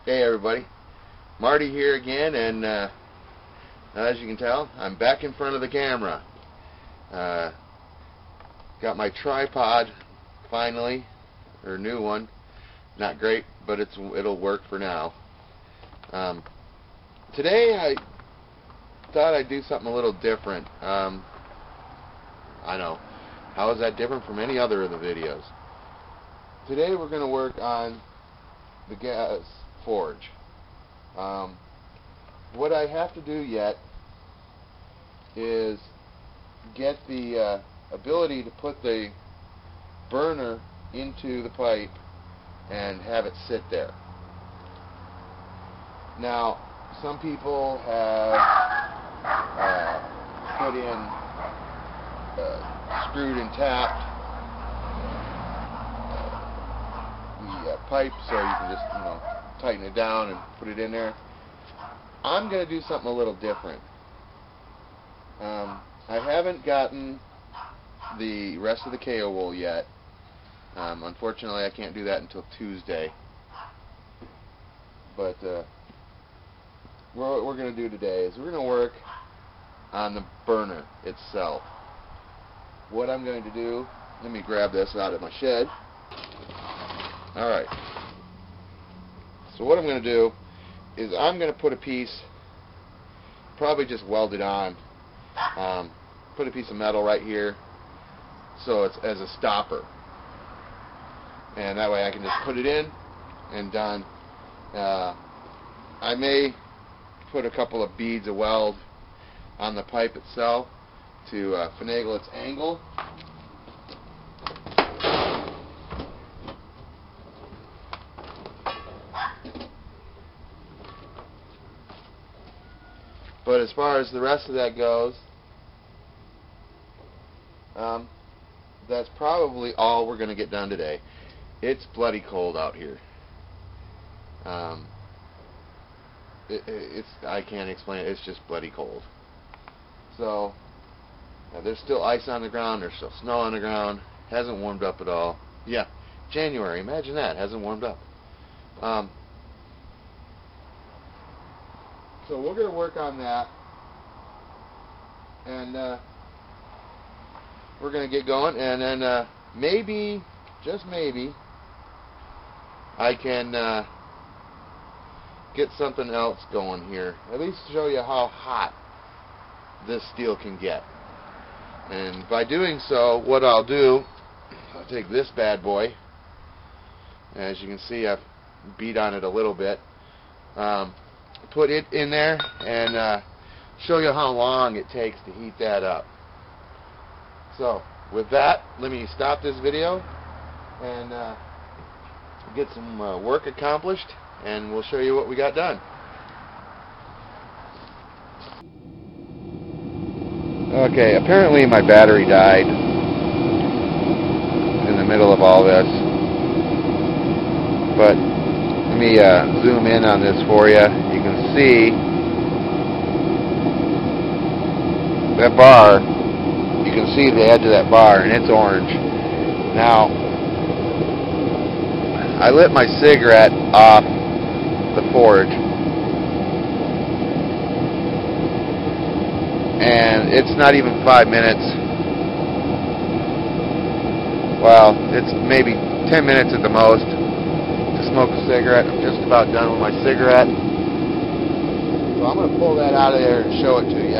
Hey everybody, Marty here again, and as you can tell, I'm back in front of the camera. Got my tripod finally, or new one. Not great, but it'll work for now. Today I thought I'd do something a little different. I know, how is that different from any other of the videos? Today we're going to work on the gas forge. What I have to do yet is get the ability to put the burner into the pipe and have it sit there. Now, some people have put in screwed and tapped the pipe so you can just, tighten it down and put it in there. I'm going to do something a little different. I haven't gotten the rest of the KO wool yet. Unfortunately, I can't do that until Tuesday. But what we're going to do today is we're going to work on the burner itself. What I'm going to do, let me grab this out of my shed. Alright. So what I'm going to do is I'm going to put a piece, probably just weld it on, put a piece of metal right here so it's as a stopper. And that way I can just put it in and done. I may put a couple of beads of weld on the pipe itself to finagle its angle. But as far as the rest of that goes, that's probably all we're going to get done today. It's bloody cold out here. I can't explain it. It's just bloody cold. So there's still ice on the ground. There's still snow on the ground. Hasn't warmed up at all. Yeah, January. Imagine that. Hasn't warmed up. So we're going to work on that, and we're going to get going, and then maybe, just maybe, I can get something else going here. At least show you how hot this steel can get. And by doing so, what I'll do, I'll take this bad boy. As you can see, I've beat on it a little bit. Put it in there and show you how long it takes to heat that up. So with that, let me stop this video and get some work accomplished, and we'll show you what we got done. Okay, apparently my battery died in the middle of all this, but let me zoom in on this for you. You can see that bar. You can see the edge of that bar, and it's orange. Now, I lit my cigarette off the forge, and it's not even 5 minutes. Well, it's maybe 10 minutes at the most to smoke a cigarette. I'm just about done with my cigarette. So I'm going to pull that out of there and show it to you,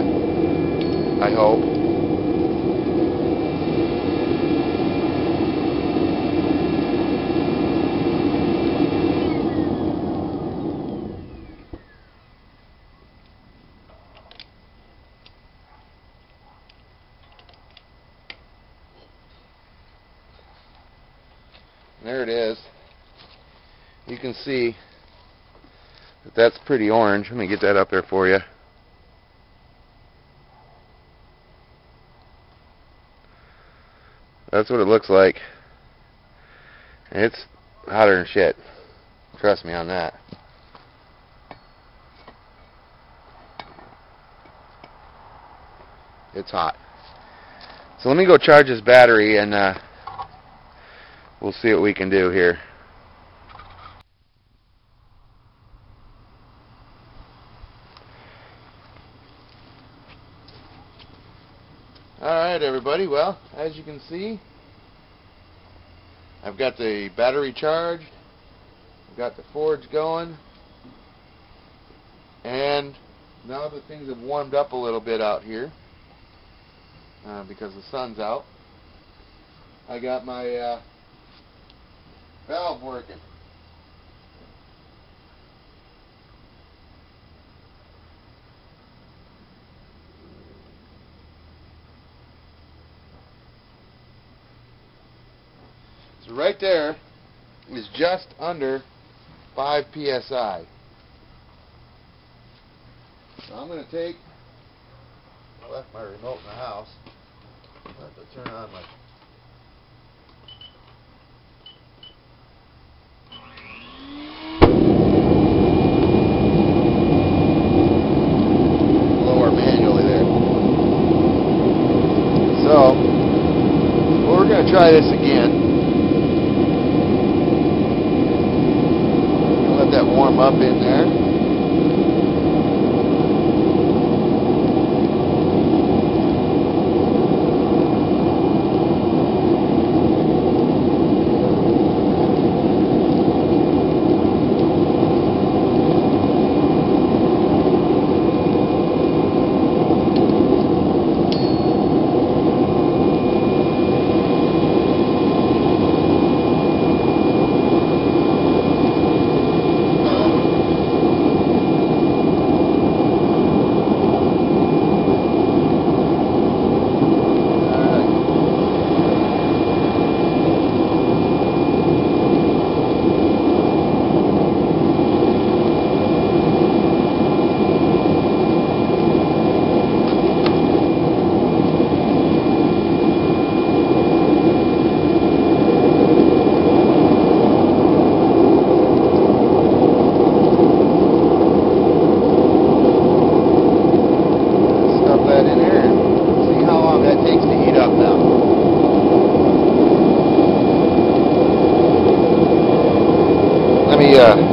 I hope. There it is. You can see that that's pretty orange. Let me get that up there for you. That's what it looks like. It's hotter than shit. Trust me on that. It's hot. So let me go charge this battery, and we'll see what we can do here. Alright everybody, well, as you can see, I've got the battery charged, I've got the forge going, and now that things have warmed up a little bit out here, because the sun's out, I got my valve working. So right there is just under 5 psi. So I'm going to take, I left my remote in the house. I'll have to turn on my lower manually there. So, well, we're going to try this again. Let that warm up in there.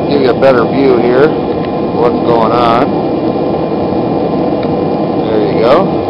Give you a better view here of what's going on. There you go.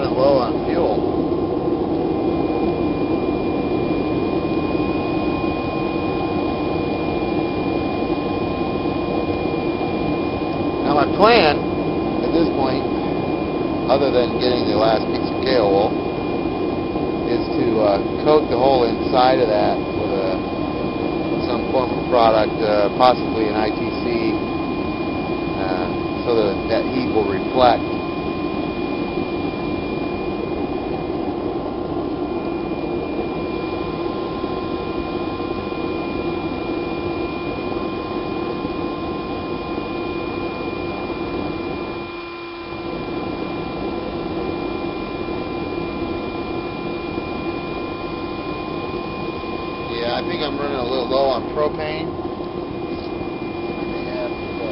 Low on fuel. Now my plan at this point, other than getting the last piece of KO wool, is to coat the whole inside of that with some form of product, possibly an ITC, so that heat will reflect. Yeah, I think I'm running a little low on propane. I may have to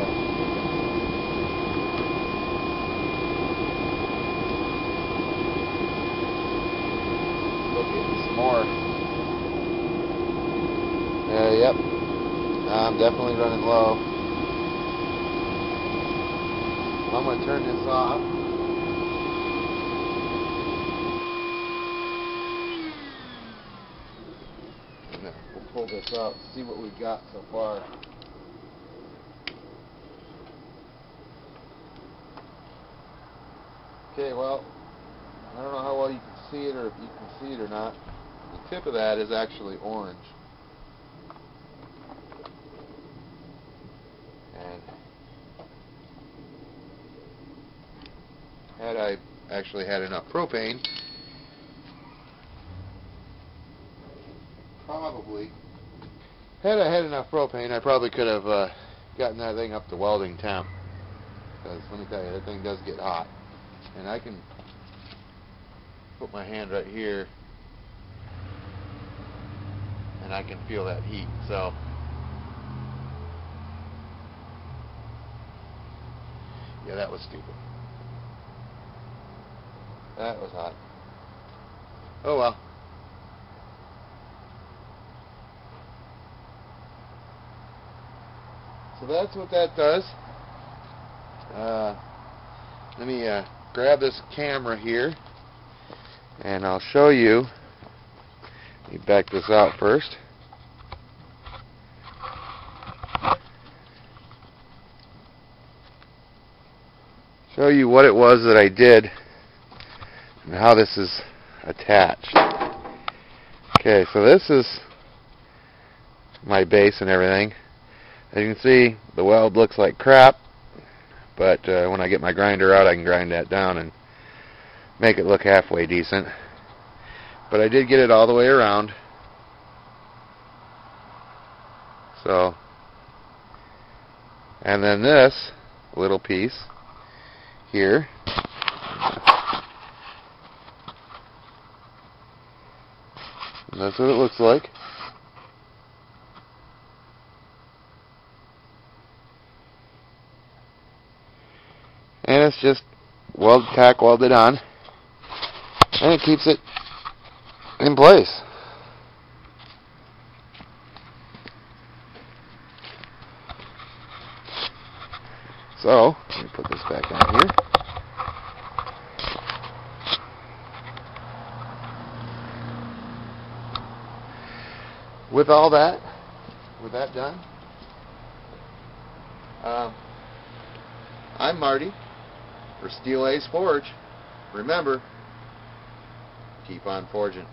look at some more. Yep. I'm definitely running low. I'm going to turn this off. We'll pull this out, see what we've got so far. Okay, well, I don't know how well you can see it or if you can see it or not. The tip of that is actually orange. And had I actually had enough propane, I probably could have gotten that thing up to welding temp. Because let me tell you, that thing does get hot. And I can put my hand right here and I can feel that heat. So yeah, that was stupid. That was hot. Oh well. So that's what that does. Let me grab this camera here and I'll show you. Let me back this out first. Show you what it was that I did and how this is attached. Okay, so this is my base and everything. As you can see, the weld looks like crap, but when I get my grinder out, I can grind that down and make it look halfway decent. But I did get it all the way around. So, and then this little piece here, and that's what it looks like. And it's just tack welded on, and it keeps it in place. So, let me put this back on here. With all that, with that done, I'm Marty for Steel Ace Forge. Remember, keep on forging.